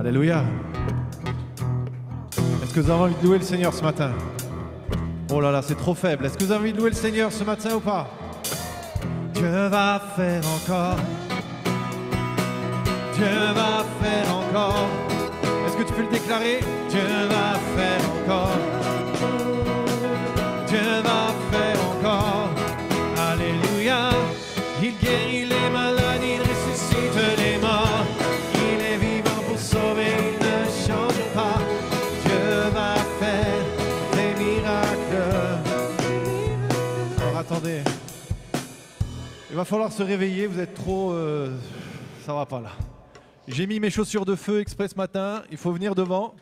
Alléluia. Est-ce que vous avez envie de louer le Seigneur ce matin? Oh là là, c'est trop faible. Est-ce que vous avez envie de louer le Seigneur ce matin ou pas? Dieu va faire encore. Dieu va faire encore. Est-ce que tu peux le déclarer? Dieu va faire encore. Dieu va faire encore. Alléluia. Il guérit les malades, il ressuscite les morts. Il est vivant pour sauver, il ne change pas. Dieu va faire des miracles. Alors attendez. Il va falloir se réveiller, vous êtes trop... ça va pas là. J'ai mis mes chaussures de feu exprès ce matin. Il faut venir devant.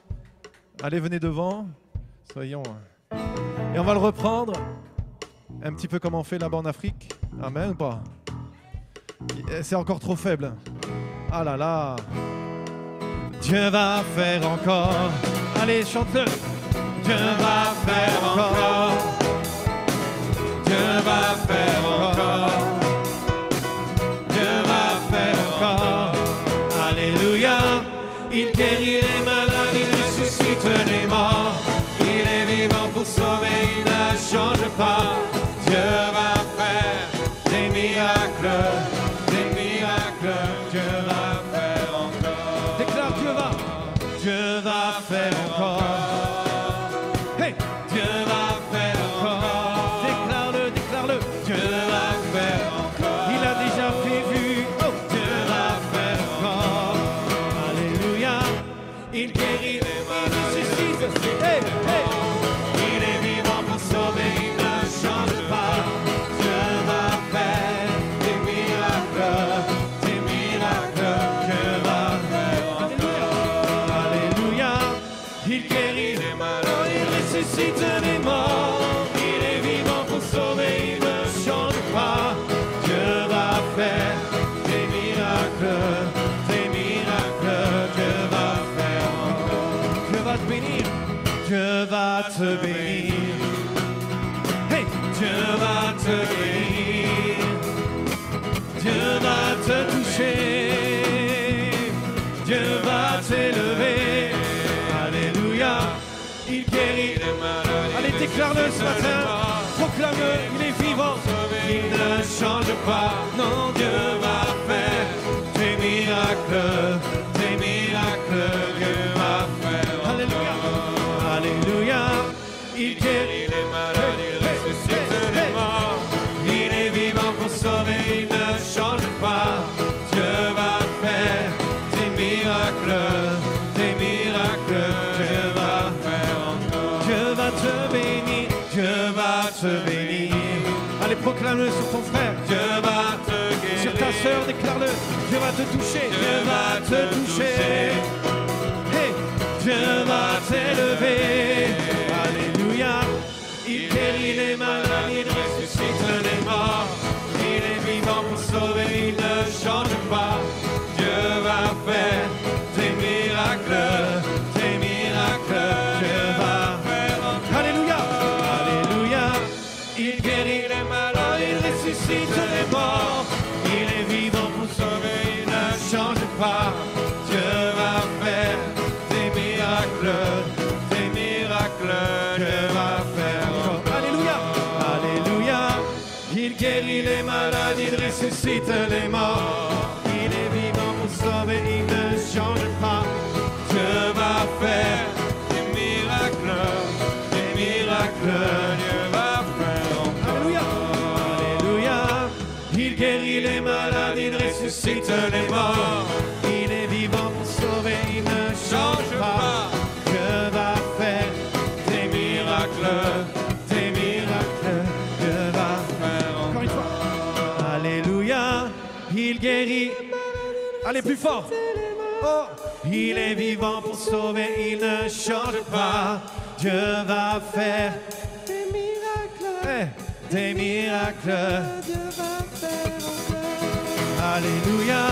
Allez, venez devant. Soyons... Et on va le reprendre. Un petit peu comme on fait là-bas en Afrique. Amen ou pas? C'est encore trop faible. Ah là là. Dieu va faire encore. Allez, chante-le. Dieu va faire encore. Dieu va faire encore. Dieu va faire encore. Alléluia. Il guérit les malades, il ressuscite les morts. Il est vivant pour sauver, il ne change pas. Dieu va faire des miracles, des miracles. Dieu va faire encore. Déclare Dieu va faire encore. Hey, Dieu va faire encore. Déclare-le, déclare-le. Dieu va faire encore. Il a déjà prévu. Oh, Dieu va faire encore. Alléluia. Il guérit les malades, il ressuscite. Hey, hey. Il est vivant pour sauver, il ne change pas. Dieu va faire des miracles, des miracles. Dieu va faire encore. Alléluia. Il guérit les malades, il ressuscite les morts. Il est vivant pour sauver, il ne change pas. Dieu va faire des miracles, des miracles. Dieu va faire encore. Dieu va te bénir. Dieu va te bénir. Hey, Dieu va te bénir. Dieu va te toucher. Dieu va t'élever. Alléluia. Il guérit les malades. Allez, déclare-le ce matin. Proclame-le. Il est vivant. Il ne change pas. Non, Dieu va faire des miracles. Des miracles. Dieu va faire. Alléluia. Alléluia. Il guérit les malades, il ressuscite les morts. Il est vivant pour sauver, il ne change pas. Dieu va faire des miracles, des miracles. Dieu va faire encore. Dieu va te bénir, Dieu va te bénir. Allez, proclame-le sur ton frère. Dieu va te guérir. Sur ta sœur, déclare-le. Dieu va te toucher, Dieu va te toucher. Hey, Dieu va t'élever. Alléluia. Il guérit les malades, il ressuscite les morts. Il est vivant pour sauver, il ne change pas. Dieu va faire des miracles, des miracles. Dieu va faire encore. Alléluia. Alléluia. Il guérit les malades, il ressuscite les morts. Il est vivant pour sauver, il ne change pas. Dieu va faire des miracles, des miracles. Dieu va faire encore. Alléluia. Alléluia. Il guérit les malades, il ressuscite les morts. Il est vivant pour sauver, il ne change pas. Dieu va faire des miracles, des miracles. Dieu va faire encore. Alléluia. Alléluia. Il guérit les malades, il ressuscite les morts. Il est vivant pour sauver, il ne change pas. Dieu va faire des miracles, des miracles. Dieu va faire encore une fois. Alléluia. Il guérit. Allez, plus fort. Oh, il est vivant pour sauver, il ne change pas. Dieu va faire des miracles, des miracles. Dieu va faire encore. Alléluia.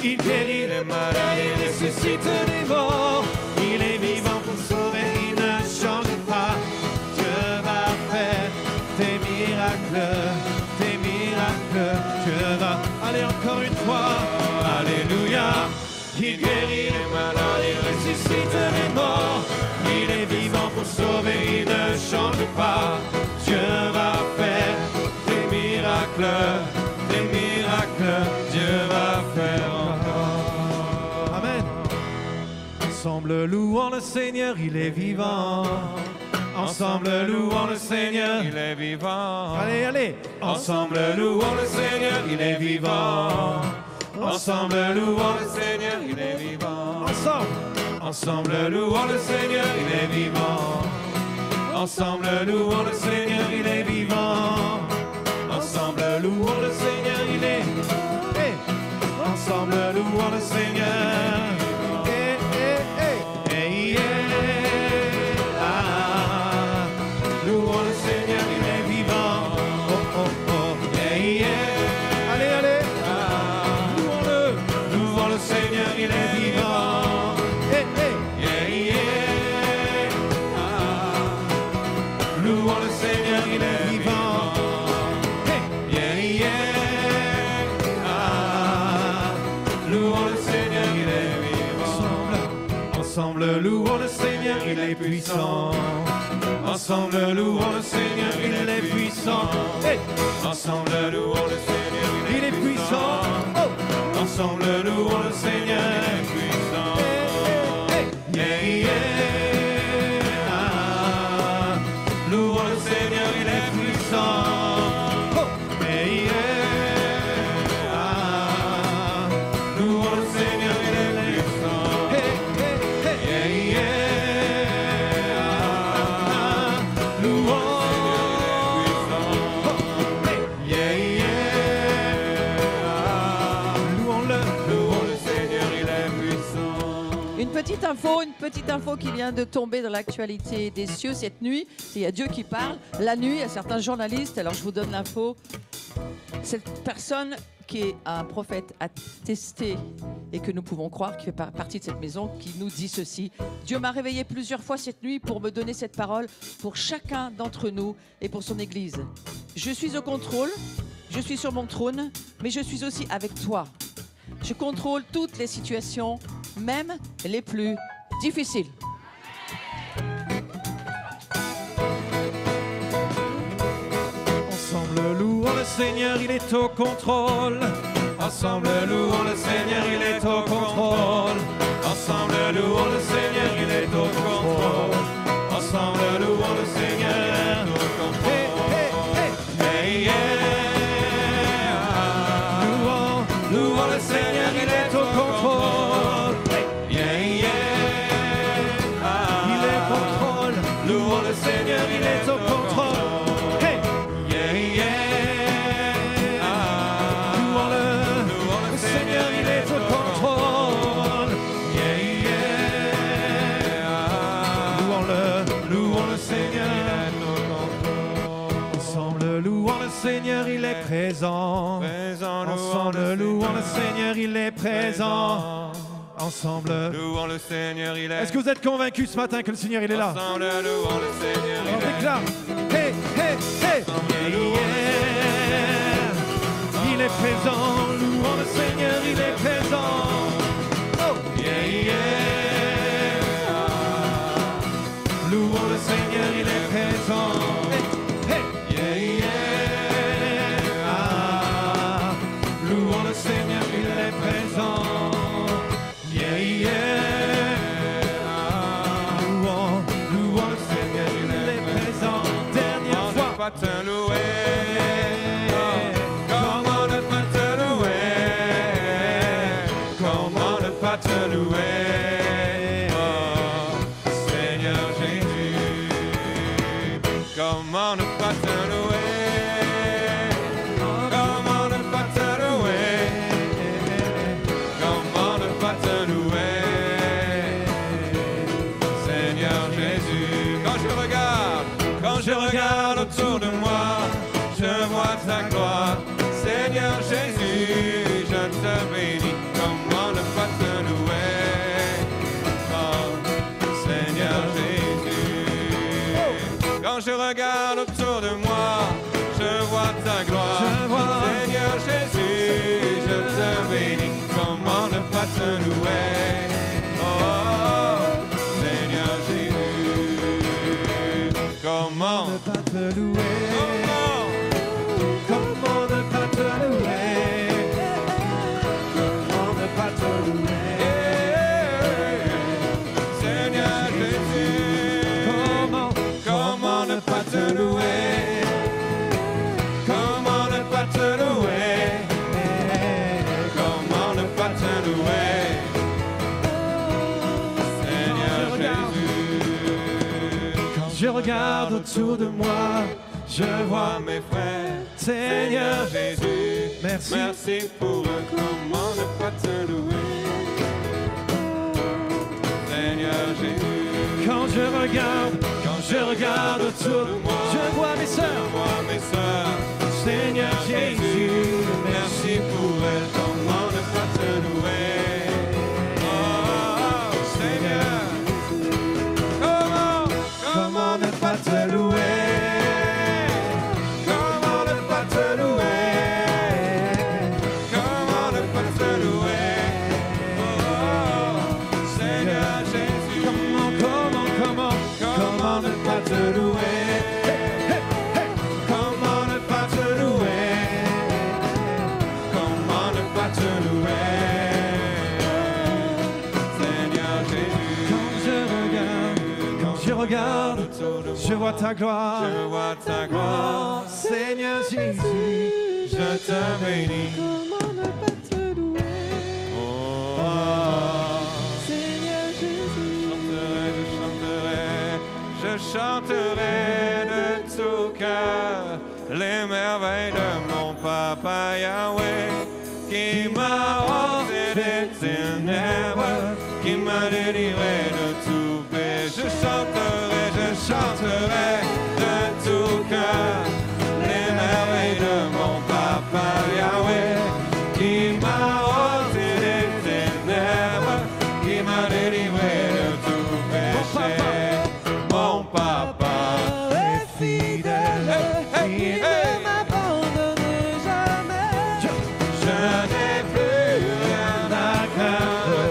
Il guérit les malades, il ressuscite les morts. Il est vivant pour sauver, il ne change pas. Dieu va faire des miracles, des miracles. Dieu va. Allez, encore une fois. Alléluia. Il guérit guérit les malades, il ressuscite les morts. Il est vivant pour sauver, il ne change pas. Dieu va faire des miracles, Dieu va faire encore. Amen. Ensemble louons le Seigneur, il est vivant. Ensemble louons le Seigneur, il est vivant. Allez, allez. Ensemble louons le Seigneur, il est vivant. Ensemble louons le Seigneur, il est vivant. Ensemble louons le Seigneur, il est vivant. Ensemble louons le Seigneur, il est vivant. Ensemble louons le Seigneur, il est. Hey. Ensemble louons le Seigneur. Hey, hey, hey. Hey, yeah. Louons le Seigneur, il est vivant. Oh, oh, oh. Yeah, yeah. Allez, allez. Louons-le. Louons le Seigneur, il est vivant. Hey, hey. Yeah, yeah. Louons le Seigneur, il est vivant. Hey. Yeah, yeah. Louons le Seigneur, il est vivant. Ensemble, louons le Seigneur, il est puissant. Ensemble, louons le Seigneur, il est puissant. Hey. Ensemble, louons le Seigneur, il est puissant. Oh. Ensemble, louons le Seigneur, il est puissant. Hey, hey, hey. Yeah, yeah. Louons le Seigneur, il est puissant. Oh. Hey, yeah. Louons le Seigneur, il est puissant. Hey, hey, hey. Yeah, yeah. Une petite info qui vient de tomber dans l'actualité des cieux cette nuit. Il y a Dieu qui parle. La nuit, il y a certains journalistes. Alors je vous donne l'info. Cette personne qui est un prophète attesté et que nous pouvons croire, qui fait partie de cette maison, qui nous dit ceci. Dieu m'a réveillé plusieurs fois cette nuit pour me donner cette parole pour chacun d'entre nous et pour son Église. Je suis au contrôle, je suis sur mon trône, mais je suis aussi avec toi. Je contrôle toutes les situations, même les plus difficiles. Ensemble, louons le Seigneur, il est au contrôle. Ensemble, louons le Seigneur, il est au contrôle. Ensemble, louons le Seigneur, il est au contrôle. Ensemble, louons le Seigneur, il est au contrôle. Hey, hey, yeah. Louons le Seigneur, il est au contrôle. Yeah, yeah. Il est au contrôle. Louons le Seigneur, il est au contrôle. Hey. Yeah, yeah. Louons-le. Le Seigneur, il est au contrôle. Yeah, yeah. Louons le Seigneur, il est au contrôle. Ensemble, louons le Seigneur, il est présent. Ensemble, louons le Seigneur, il est présent. Ensemble, louons le Seigneur, il est. Est-ce que vous êtes convaincus ce matin que le Seigneur, il est là? Ensemble, louons le Seigneur, il est. On déclare. Hey, hey, hey. Yeah, yeah. Il est présent. Louons le Seigneur, il est présent. Oh, yeah, yeah. Louons le Seigneur, il est présent. Hey, hey. Yeah, yeah. Louons le Seigneur, il est présent. Yeah, yeah. Louons le Seigneur, il est présent. Dernière fois. Pas te louer. Comment ne pas te louer? Comment ne pas te louer? Oh, Seigneur Jésus. Comment ne pas te louer? Je regarde autour de moi, je vois ta gloire. Seigneur Jésus, je te bénis. Comment ne pas te louer? Oh, Seigneur Jésus. Quand je regarde autour de moi, je vois ta gloire. Seigneur Jésus, je te bénis. Comment ne pas te louer? louer? Comment ne pas te louer? Comment ne pas te louer? Seigneur Jésus, comment ne pas te louer? Comment ne pas te louer? Comment ne pas te louer? Seigneur Jésus, Quand je regarde autour de moi, je vois mes frères, Seigneur Jésus, merci. merci pour eux. Comment ne pas te louer? Seigneur Jésus, Quand je regarde autour de moi, je vois mes sœurs, moi mes sœurs, Seigneur Jésus, merci pour elles. Comment ne pas te louer? Oh, Seigneur, comment ne pas te louer? Comment ne pas te louer? Comment ne pas te louer? Oh, Seigneur Jésus, comment ne pas te louer? comment ne pas te louer? Comment ne pas te louer? Seigneur Jésus, Quand je regarde, autour de moi, je vois ta gloire, je vois ta gloire. Seigneur Jésus, Je te bénis. Comment ne pas te louer? Oh, Seigneur Jésus. je chanterai de tout cœur les merveilles de mon papa Yahweh, qui m'a ôté des ténèbres, qui m'a délivré de tout péché. Je chanterai de tout cœur les merveilles de mon papa Yahweh, qui m'a ôté des ténèbres, qui m'a délivré de tout péché. Mon papa est fidèle, il ne m'abandonne jamais. je n'ai plus rien à craindre,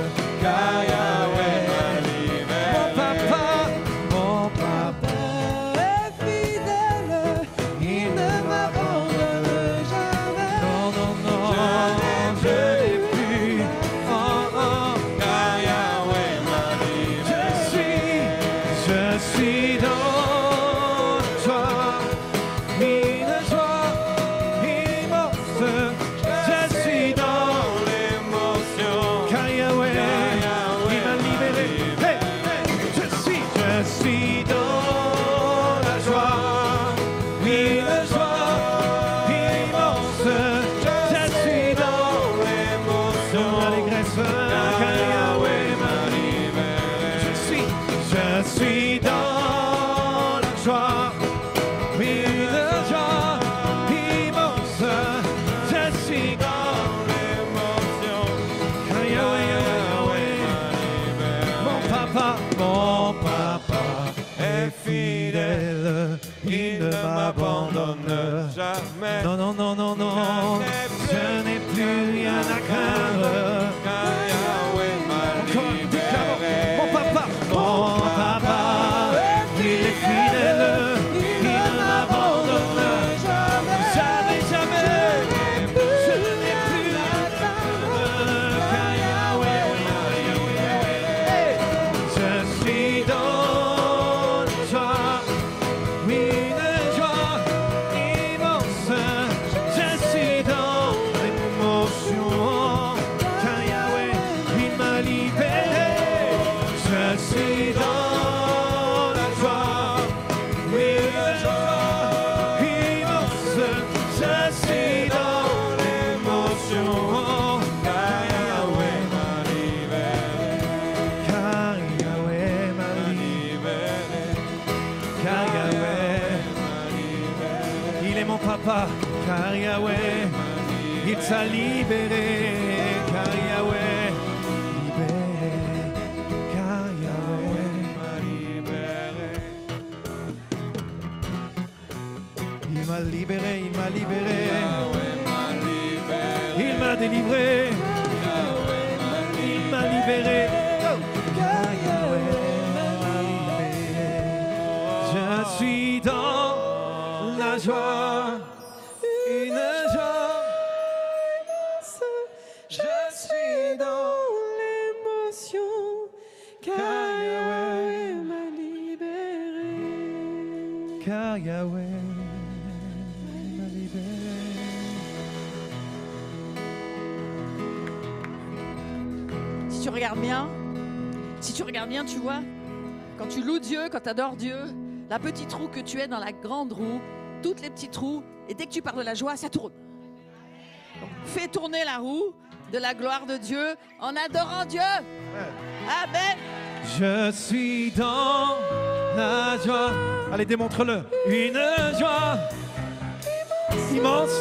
car Yahweh m'a libéré. mon papa, est fidèle, il ne m'abandonne jamais. non, Je n'ai plus, car Yahweh m'a libéré. je suis dans toi, une joie immense, je suis dans l'émotion, car Yahweh, il m'a libéré. Hey, hey, je suis dans la joie, une joie immense, je suis dans l'émotion, l'allégresse, car Yahweh m'a libéré. je suis dans la joie, une joie immense, je suis dans l'émotion, car Yahweh, mon papa est fidèle, il ne m'abandonne jamais. non, je n'ai plus rien à craindre. Car Yahweh m'a Encore, libéré. mon papa, il est fidèle, il ne m'abandonne jamais, jamais. Je n'ai plus rien à craindre, car Yahweh, je suis dans la joie, une joie immense, je suis dans l'émotion, car Yahweh, il m'a libéré. Je suis dans la joie, une joie immense, je suis dans l'émotion, car Yahweh m'a libéré, car Yahweh m'a libéré, car Yahweh m'a libéré. Il est mon papa, car Yahweh, il t'a libéré, car Yahweh libéré, car Yahweh m'a libéré. il m'a libéré, il m'a libéré, Yahweh m'a libéré. il m'a délivré, il m'a libéré, car Yahweh m'a libéré. Je suis dans joie, une joie. Je suis dans l'émotion, car Yahweh m'a libéré. Car Yahweh m'a libéré. Si tu regardes bien, tu vois, quand tu loues Dieu, quand tu adores Dieu, la petite roue que tu es dans la grande roue, toutes les petites roues, et dès que tu parles de la joie, ça tourne. Donc, fais tourner la roue de la gloire de Dieu en adorant Dieu. Amen. Je suis dans la joie. Allez, démontre-le. Une joie immense.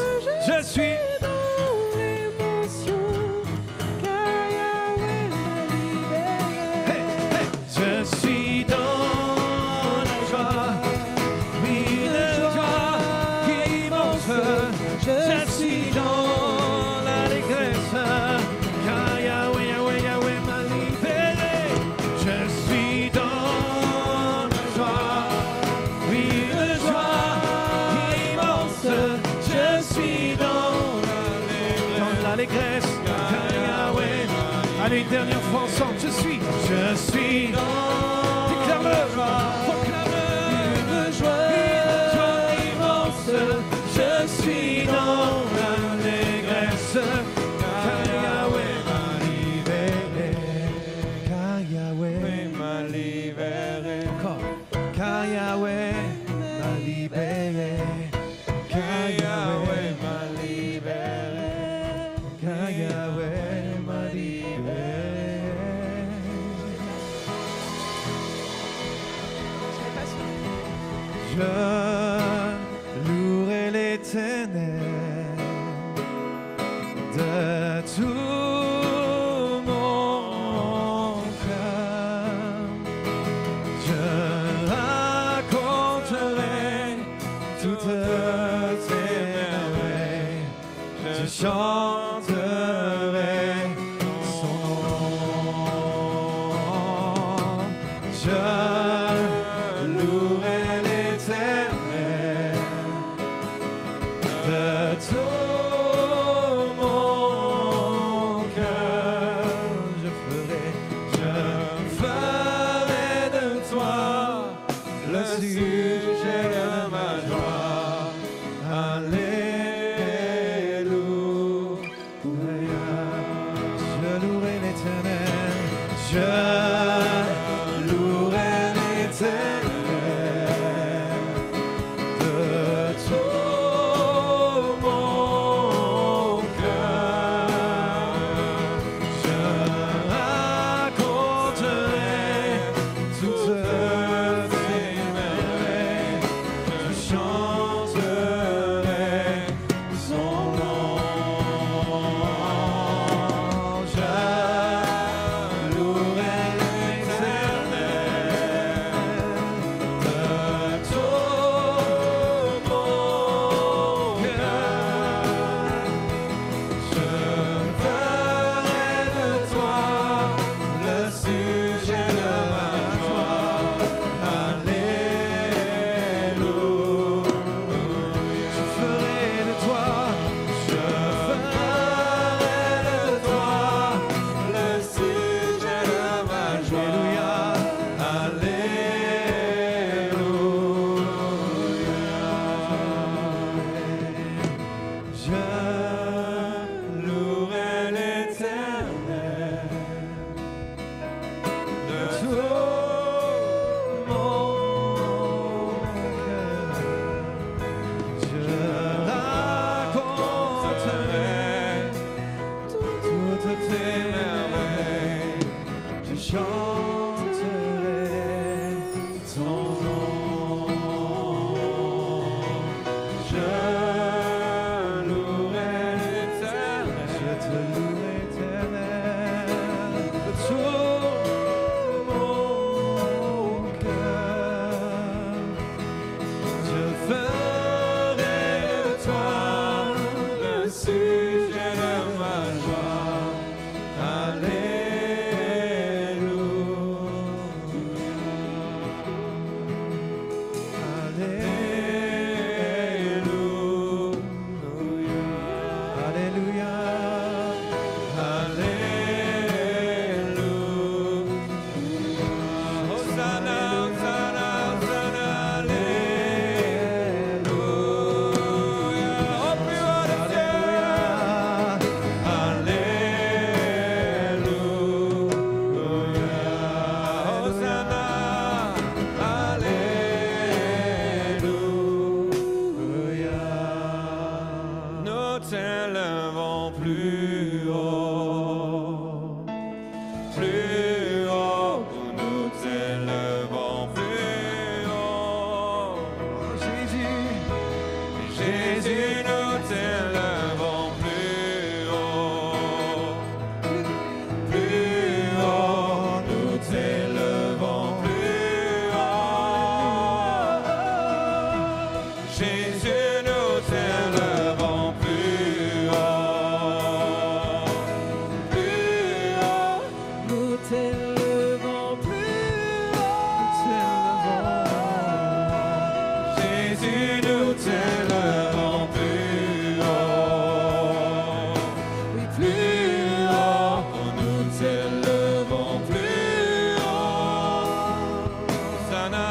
Je suis dans l'émotion, car Yahweh m'a libéré. Je suis dans la joie. Une joie immense. Je suis dans l'allégresse, car Yahweh m'a libéré. Je suis dans la joie, oui, une joie immense. Je suis dans l'allégresse, car Yahweh. Allez, une dernière fois ensemble. Je suis dans. Déclare-le, proclame-le. Une joie immense. Je suis dans l'allégresse, car Yahweh m'a libéré. Car Yahweh m'a libéré. Encore. Car Yahweh m'a libéré. Car Yahweh m'a libéré. Car Yahweh m'a libéré. Je louerai l'Éternel de tout mon cœur. Je raconterai toutes tes merveilles. Je chanterai son nom. Je louerai l'Éternel de tout mon cœur. Je ferai de toi le sujet de ma joie. Alléluia. Je louerai l'Éternel. Je louerai l'Éternel de tout mon cœur. Je raconterai toutes tes merveilles. Je chanterai son nom. Je louerai l'Éternel de tout mon cœur. Je ferai de toi le sujet de ma joie. Alléluia. Je ferai de toi le sujet de ma joie. Alléluia. Je louerai l'Éternel de tout mon cœur. Je raconterai toutes tes merveilles. Je chanterai ton nom. Je louerai l'Éternel. Je te louerai l'Éternel de tout mon cœur. Je ferai de toi le sujet de ma joie. Alléluia. t'élevons plus haut. Jésus, nous t'élevons plus haut. Oui, Plus haut, nous t'élevons plus haut. Hosanna.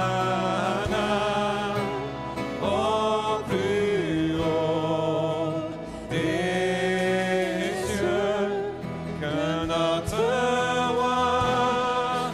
Hosanna, au plus haut des cieux, que notre roi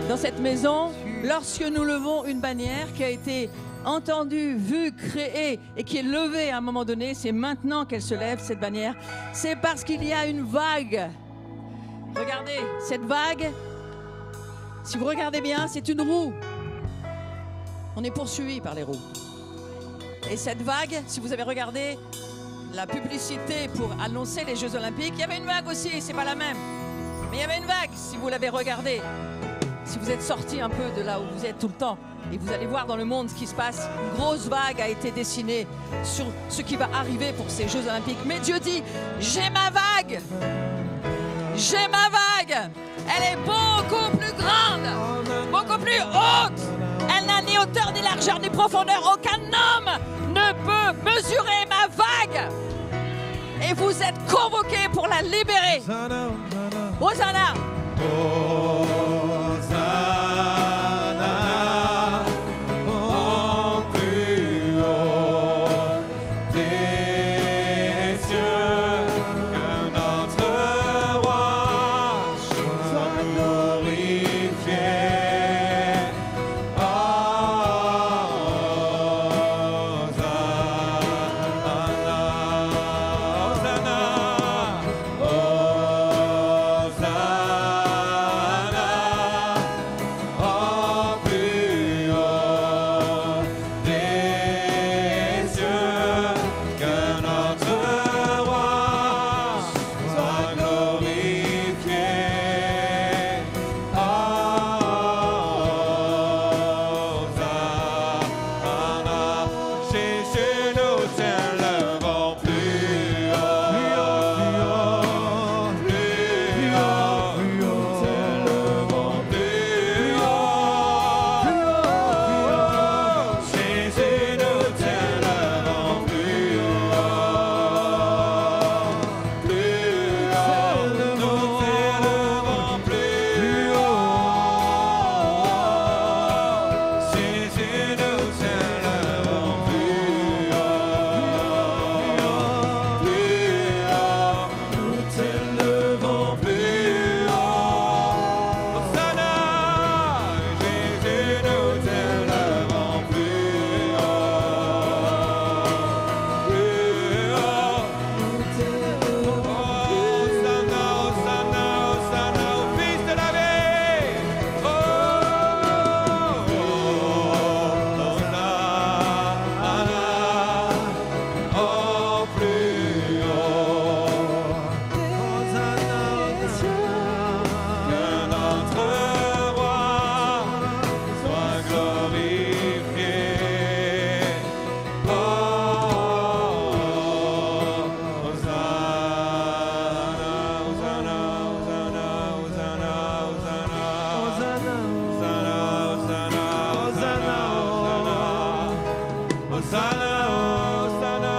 dans cette maison, lorsque nous levons une bannière qui a été entendue, vue, créée et qui est levée à un moment donné, c'est maintenant qu'elle se lève, cette bannière. C'est parce qu'il y a une vague. Regardez, cette vague, si vous regardez bien, c'est une roue. On est poursuivi par les roues. Et cette vague, si vous avez regardé la publicité pour annoncer les Jeux Olympiques, il y avait une vague aussi, c'est pas la même. Mais il y avait une vague, si vous l'avez regardé. Si vous êtes sorti un peu de là où vous êtes tout le temps, et vous allez voir dans le monde ce qui se passe, une grosse vague a été dessinée sur ce qui va arriver pour ces Jeux Olympiques. Mais Dieu dit, j'ai ma vague. J'ai ma vague. Elle est beaucoup plus grande, beaucoup plus haute. Elle n'a ni hauteur, ni largeur, ni profondeur. Aucun homme ne peut mesurer ma vague. Et vous êtes convoqués pour la libérer. Hosanna.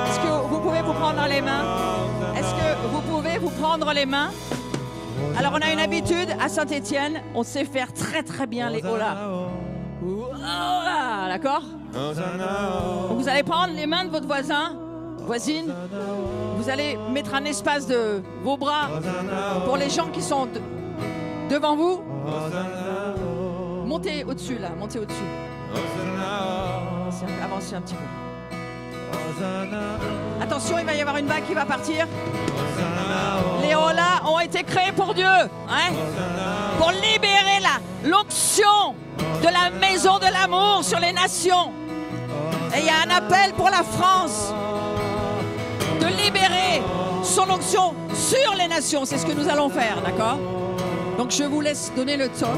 Est-ce que vous pouvez vous prendre les mains? Est-ce que vous pouvez vous prendre les mains? Alors on a une habitude à Saint-Étienne, on sait faire très très bien les hola. Hola, d'accord? Donc vous allez prendre les mains de votre voisin, voisine. Vous allez mettre un espace de vos bras pour les gens qui sont devant vous. Montez au-dessus là, montez au-dessus. Avancez un petit peu. Attention, il va y avoir une vague qui va partir. Les holas ont été créés pour Dieu, hein, pour libérer l'onction de la maison de l'amour sur les nations. Et il y a un appel pour la France de libérer son onction sur les nations. C'est ce que nous allons faire, d'accord? Donc je vous laisse donner le top.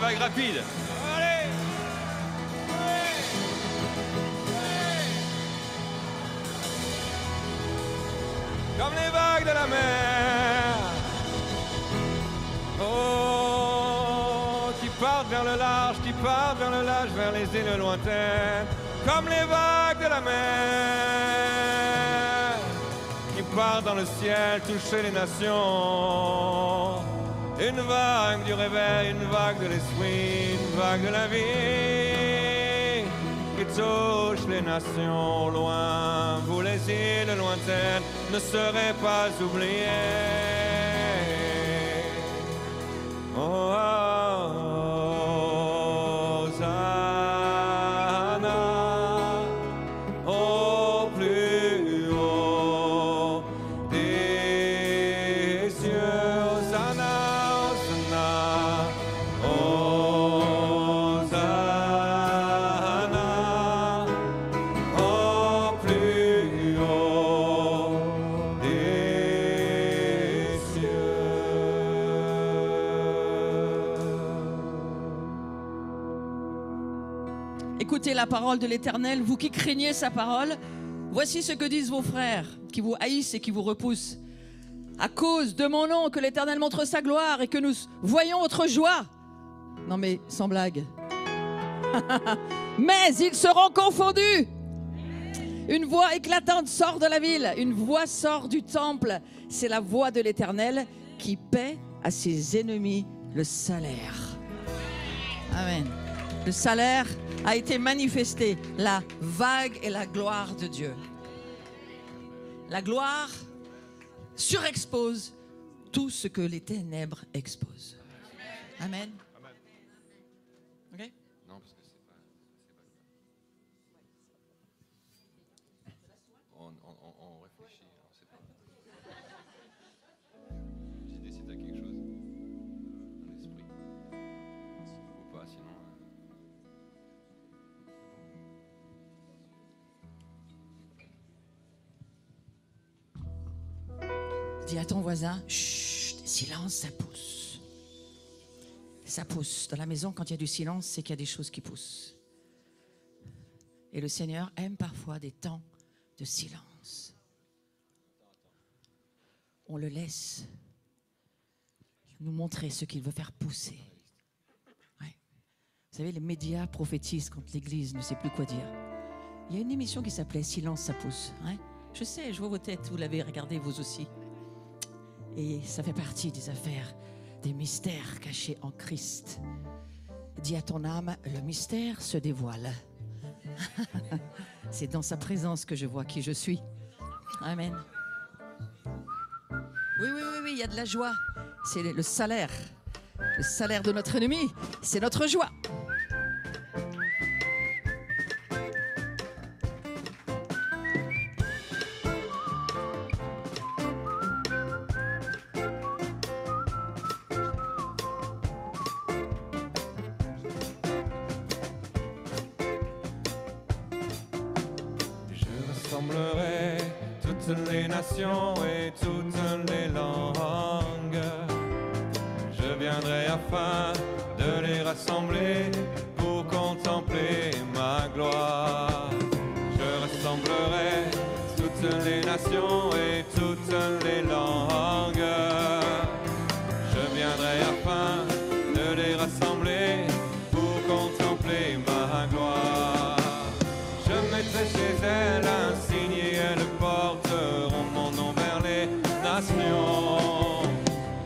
vagues rapides. Allez! Comme les vagues de la mer. Oh, qui partent vers le large, vers les îles lointaines. Comme les vagues de la mer. Qui partent dans le ciel, toucher les nations. Une vague du réveil, une vague de l'esprit, une vague de la vie. Qui touche les nations au loin. Vous les îles lointaines ne serez pas oubliées. Hosanna, au plus haut des cieux. Hosanna, Hosanna, Hosanna, au plus haut des cieux. Écoutez la parole de l'Éternel, vous qui craignez sa parole. Voici ce que disent vos frères qui vous haïssent et qui vous repoussent. À cause de mon nom, que l'Éternel montre sa gloire et que nous voyons votre joie. Non mais sans blague. Mais ils seront confondus. Une voix éclatante sort de la ville, une voix sort du temple. C'est la voix de l'Éternel qui paie à ses ennemis le salaire. Amen. Le salaire a été manifesté, la vague et la gloire de Dieu. La gloire surexpose tout ce que les ténèbres exposent. Amen. OK? Non, parce que c'est pas. On réfléchit, on sait pas. J'ai décidé à quelque chose dans l'esprit. Ou pas, sinon. Dis à ton voisin, chut, silence, ça pousse. Ça pousse. Dans la maison, quand il y a du silence, c'est qu'il y a des choses qui poussent. Et le Seigneur aime parfois des temps de silence. On le laisse nous montrer ce qu'il veut faire pousser. Ouais. Vous savez, les médias prophétisent quand l'Église ne sait plus quoi dire. Il y a une émission qui s'appelait Silence, ça pousse. Ouais. Je sais, je vois vos têtes, vous l'avez regardé vous aussi. Et ça fait partie des affaires, des mystères cachés en Christ. Dis à ton âme, le mystère se dévoile. C'est dans sa présence que je vois qui je suis. Amen. Oui, il y a de la joie. C'est le salaire. Le salaire de notre ennemi, c'est notre joie. Rassemblerai toutes les nations et toutes les langues. Je viendrai afin de les rassembler pour contempler ma gloire. Je rassemblerai toutes les nations et toutes les langues. Je viendrai afin de les rassembler pour contempler ma gloire. Je mettrai chez elle un signe et elles porteront mon nom vers les nations.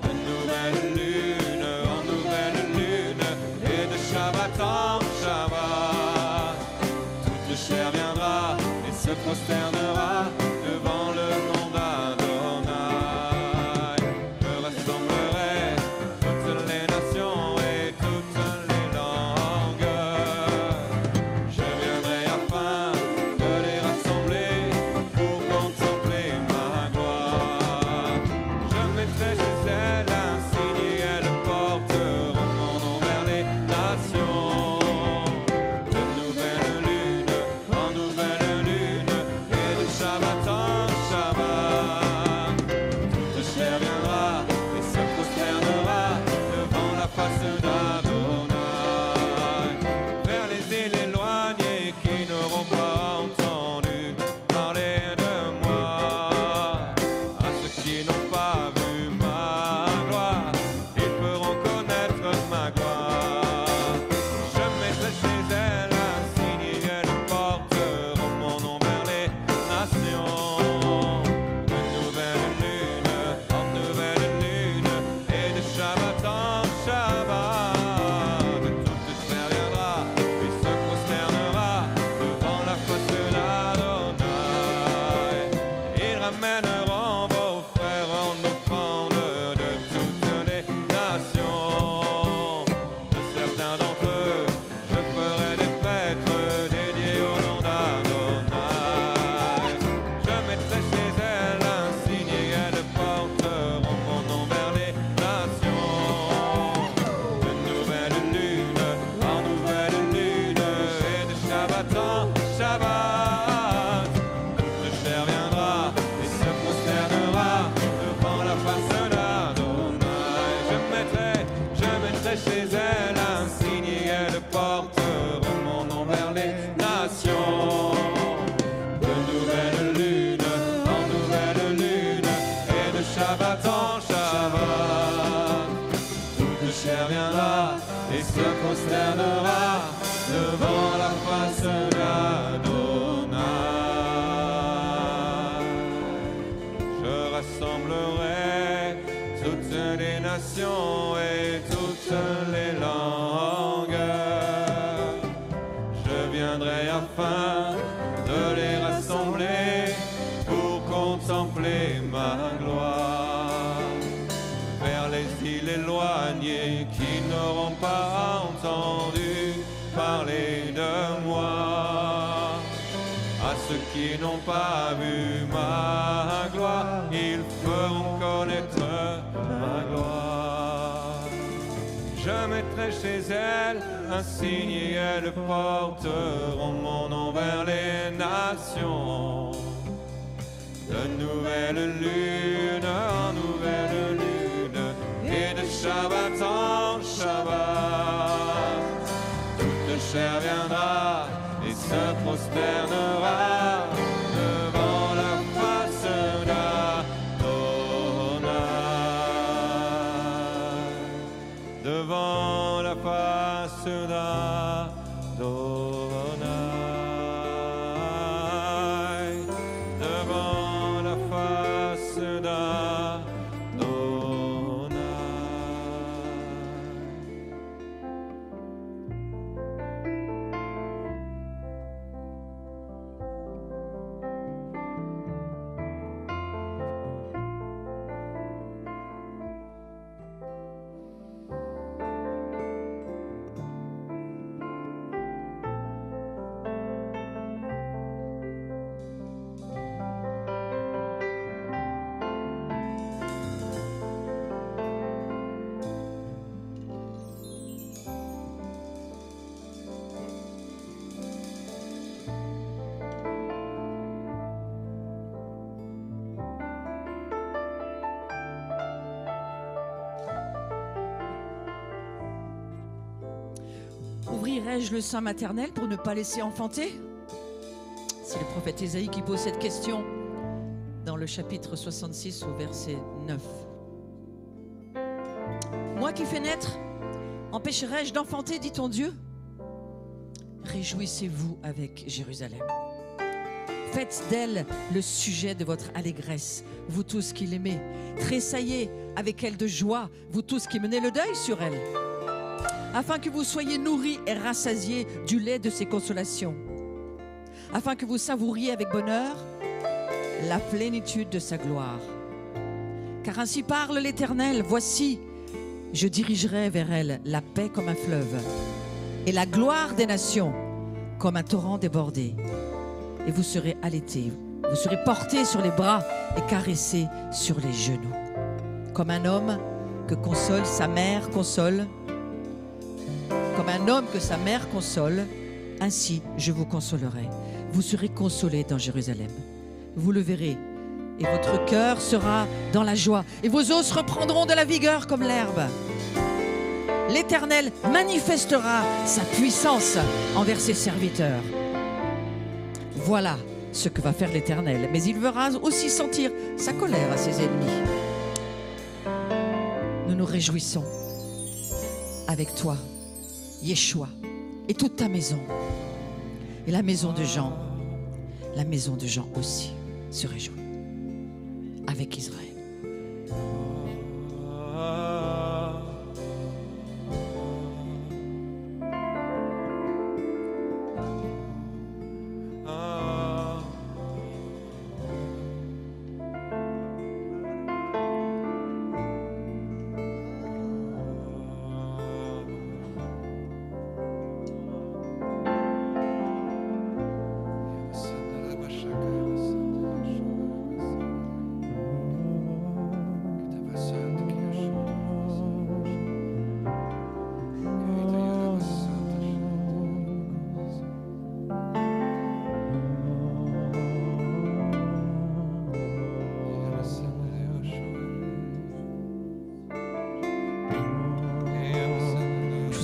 De nouvelle lune en nouvelle lune et de Shabbat en Shabbat. Toute chair viendra et se prosternera devant le nom d'Adonai. Je rassemblerai toutes les nations et toutes les langues. Je viendrai afin de les rassembler pour contempler ma gloire. Je mettrai chez elles un signe et elles porteront mon nom vers les nations. De nouvelle lune en nouvelle lune et de Shabbat ramèneront vos frères en offrande de toutes les nations. De certains d'entre eux, je ferai des fêtes dédiées au nom d'Adonai. Je mettrai chez elles un signe et elles porteront mon nom vers les nations. De nouvelles lunes en nouvelles lunes et de Shabbat en Shabbat. Toute chair viendra et se prosternera devant la face d'Adonai. Je mettrai chez elles un signe et elles porteront mon nom vers les nations. De nouvelles lunes en nouvelles lunes et de Shabbat en Shabbat. Toute chair viendra et se prosternera devant la face d'Adonai. Je rassemblerai toutes les nations et toutes les langues. Je viendrai afin de les rassembler pour contempler ma gloire. Vers les îles éloignées qui n'auront pas entendu parler de moi. À ceux qui n'ont pas vu ma gloire, ils feront connaître ma gloire. Je mettrai chez elles un signe et elles porteront mon nom vers les nations. De nouvelles lunes en nouvelles lunes et de Shabbat en Shabbat. Toute chair viendra et se prosternera devant la face d'Adonai. Devant la face d'Adonai. Devant la face d'Adonai. Ouvrirai-je le sein maternel pour ne pas laisser enfanter? C'est le prophète Ésaïe qui pose cette question dans le chapitre 66 au verset 9. Moi qui fais naître, empêcherai-je d'enfanter, dit ton Dieu? Réjouissez-vous avec Jérusalem. Faites d'elle le sujet de votre allégresse, vous tous qui l'aimez. Tressaillez avec elle de joie, vous tous qui menez le deuil sur elle, afin que vous soyez nourris et rassasiés du lait de ses consolations, afin que vous savouriez avec bonheur la plénitude de sa gloire. Car ainsi parle l'Éternel, voici, je dirigerai vers elle la paix comme un fleuve, et la gloire des nations comme un torrent débordé. Et vous serez allaités, vous serez portés sur les bras et caressés sur les genoux. Comme un homme que console sa mère console, comme un homme que sa mère console, ainsi je vous consolerai. Vous serez consolés dans Jérusalem. Vous le verrez, et votre cœur sera dans la joie, et vos os reprendront de la vigueur comme l'herbe. L'Éternel manifestera sa puissance envers ses serviteurs. Voilà ce que va faire l'Éternel, mais il fera aussi sentir sa colère à ses ennemis. Nous nous réjouissons avec toi, Yeshua, et toute ta maison, et la maison de Jean aussi se réjouit avec Israël.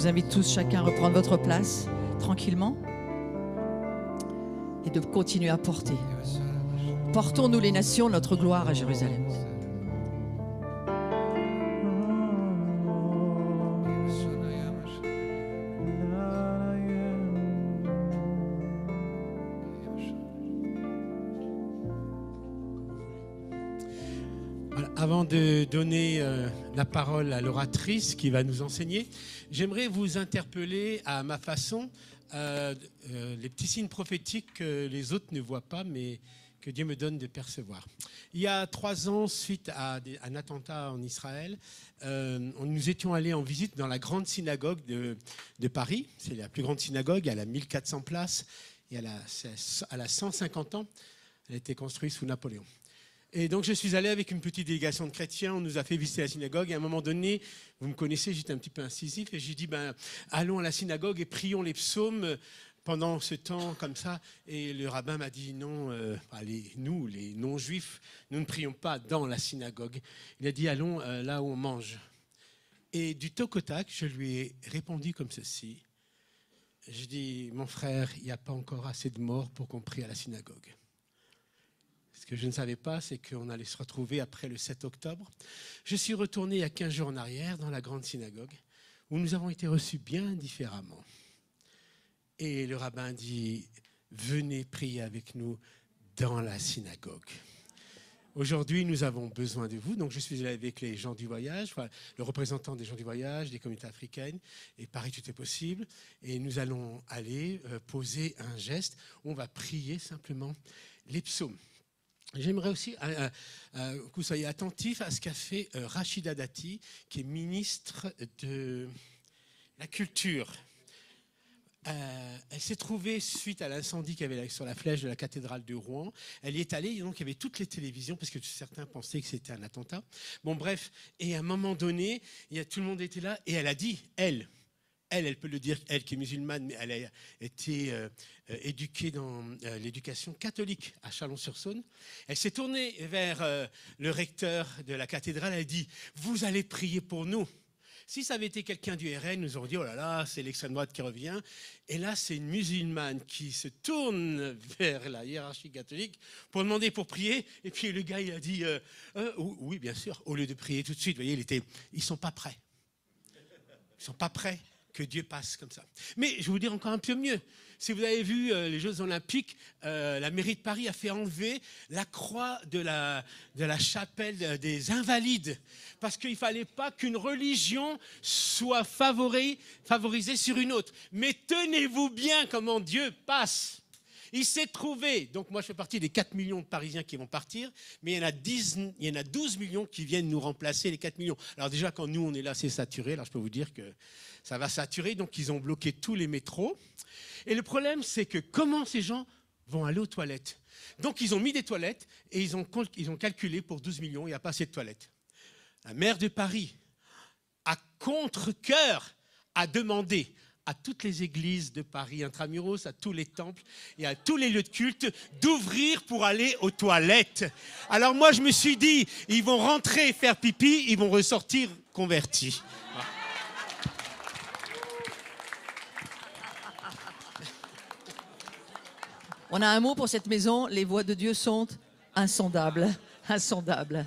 vous invite tous chacun à reprendre votre place tranquillement et de continuer à porter. Portons-nous les nations, notre gloire à Jérusalem. Voilà, avant de donner la parole à l'oratrice qui va nous enseigner, j'aimerais vous interpeller à ma façon les petits signes prophétiques que les autres ne voient pas, mais que Dieu me donne de percevoir. Il y a 3 ans, suite à un attentat en Israël, nous étions allés en visite dans la grande synagogue de Paris. C'est la plus grande synagogue, elle a 1400 places et elle a 150 ans. Elle a été construite sous Napoléon. Et donc je suis allé avec une petite délégation de chrétiens, on nous a fait visiter la synagogue et à un moment donné, vous me connaissez, j'étais un petit peu incisif et j'ai dit allons à la synagogue et prions les psaumes pendant ce temps comme ça. Et le rabbin m'a dit non, nous les non-juifs, nous ne prions pas dans la synagogue. Il a dit allons là où on mange. Et du toc au tac, je lui ai répondu comme ceci. Je dis mon frère, il n'y a pas encore assez de morts pour qu'on prie à la synagogue. Ce que je ne savais pas, c'est qu'on allait se retrouver après le 7 octobre. Je suis retourné il y a 15 jours en arrière dans la grande synagogue où nous avons été reçus bien différemment. Et le rabbin dit, venez prier avec nous dans la synagogue. Aujourd'hui, nous avons besoin de vous. Donc, je suis allé avec les gens du voyage, le représentant des gens du voyage, des communautés africaines, et Paris, tout est possible. Et nous allons aller poser un geste où on va prier simplement les psaumes. J'aimerais aussi que vous soyez attentifs à ce qu'a fait Rachida Dati, qui est ministre de la Culture. Elle s'est trouvée, suite à l'incendie qu'il y avait sur la flèche de la cathédrale de Rouen, elle y est allée, et donc il y avait toutes les télévisions, parce que certains pensaient que c'était un attentat. Bon bref, et à un moment donné, tout le monde était là, et elle a dit, elle peut le dire, elle qui est musulmane, mais elle a été éduquée dans l'éducation catholique à Chalon-sur-Saône. Elle s'est tournée vers le recteur de la cathédrale, elle a dit, vous allez prier pour nous. Si ça avait été quelqu'un du RN, nous aurions dit, oh là là, c'est l'extrême droite qui revient. Et là, c'est une musulmane qui se tourne vers la hiérarchie catholique pour demander pour prier. Et puis le gars, il a dit, oui, bien sûr, au lieu de prier tout de suite. Vous voyez, ils ne sont pas prêts. Ils ne sont pas prêts que Dieu passe comme ça. Mais je vais vous dire encore un peu mieux. Si vous avez vu les Jeux Olympiques, la mairie de Paris a fait enlever la croix de la chapelle des Invalides parce qu'il ne fallait pas qu'une religion soit favorisée sur une autre. Mais tenez-vous bien comment Dieu passe. Il s'est trouvé, donc moi je fais partie des 4 millions de Parisiens qui vont partir, mais il y en a 12 millions qui viennent nous remplacer les 4 millions. Alors déjà quand nous on est là c'est saturé, alors je peux vous dire que ça va saturer, donc ils ont bloqué tous les métros. Et le problème c'est que comment ces gens vont aller aux toilettes? Donc ils ont mis des toilettes et ils ont calculé pour 12 millions, il n'y a pas assez de toilettes. La maire de Paris, à contre-cœur, a demandé à toutes les églises de Paris, intramuros, à tous les temples et à tous les lieux de culte, d'ouvrir pour aller aux toilettes. Alors moi, je me suis dit, ils vont rentrer faire pipi, ils vont ressortir convertis. On a un mot pour cette maison, les voies de Dieu sont insondables. Insondables.